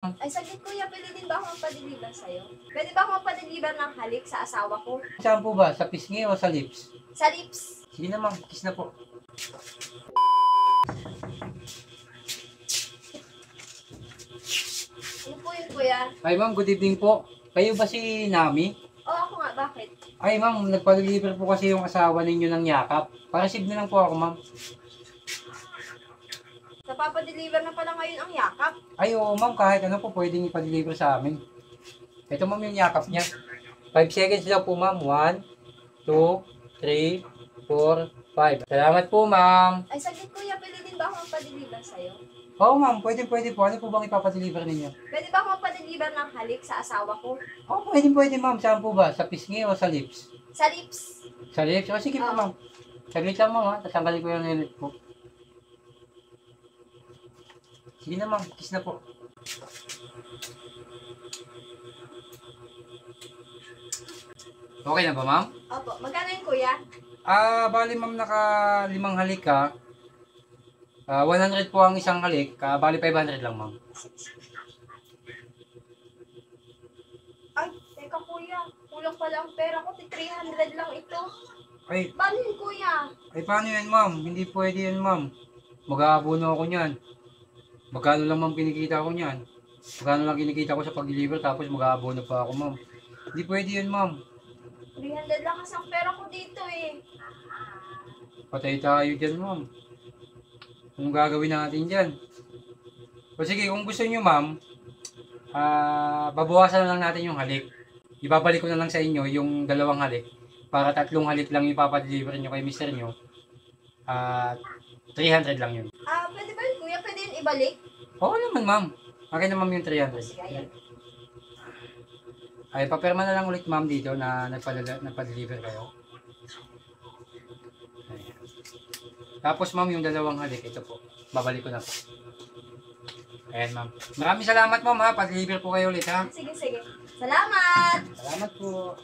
Ay, saglit kuya, pwede din ba ako magpa-deliver sa'yo? Pwede ba ako magpa-deliver ng halik sa asawa ko? Saan po ba? Sa pisngi o sa lips? Sa lips. Sige na ma'am, kiss na po. Ano po yun kuya? Ay ma'am, good evening po. Kayo ba si Nami? Ako nga, bakit? Ay ma'am, nagpa-deliver po kasi yung asawa ninyo ng yakap. Pa-receive na lang po ako ma'am. Napapa-deliver na pala ngayon ang yakap. Ay oo ma'am, kahit ano po pwedeng ipa-deliver sa amin. Ito ma'am yung yakap niya. 5 seconds daw po ma'am. 1, 2, 3, 4, 5. Salamat po ma'am. Ay, saglit kuya, pwede din ba ako magpa-deliver sa'yo? Oo ma'am, pwede po. Ano po bang ipapa-deliver ninyo? Pwede ba ako magpa-deliver ng halik sa asawa ko? Oo, pwede ma'am. Saan po ba? Sa pisngi o sa lips? Sa lips. Sa lips? O sige po ma'am. Saglit lang ma'am ha. Tatanggalin ko yung helmet po. Sige na ma'am, kiss na po. Okay na ba ma'am? Opo, magkano yun kuya? Bali ma'am, naka 5 halik ka. 100 po ang isang halik. Bali 500 lang ma'am. Ay, teka kuya, kulang pala ang pera ko, 300 lang ito. Ay, Paano yun kuya? paano yan ma'am? Hindi pwede yan ma'am. Mag-aabono ako niyan. Magkano lang ma'am kinikita ko niyan? Magkano lang kinikita ko sa pag-deliver tapos mag-aabono pa ako ma'am. Hindi pwede yan ma'am. 300 lang kasi ang pera ko dito eh. Patay tayo dyan ma'am. Anong gagawin natin dyan? O sige, kung gusto nyo ma'am, babawasan na lang natin yung halik. Ibabalik ko na lang sa inyo yung 2 halik. Para 3 halik lang ipapadeliver nyo kay mister nyo. 300 lang yun. Pwede ba yun kuya? Pwede yun ibalik? Oo naman ma'am. Akin na ma'am yung 300. Sige, ayan. Ay, papirma na lang ulit ma'am dito na nagpa-deliver kayo. Ayan. Tapos ma'am yung 2 halik, ito po. Babalik ko na po. Ayan ma'am. Maraming salamat ma'am ha. Pa-deliver po kayo ulit ha. Sige, sige. Salamat! Salamat po.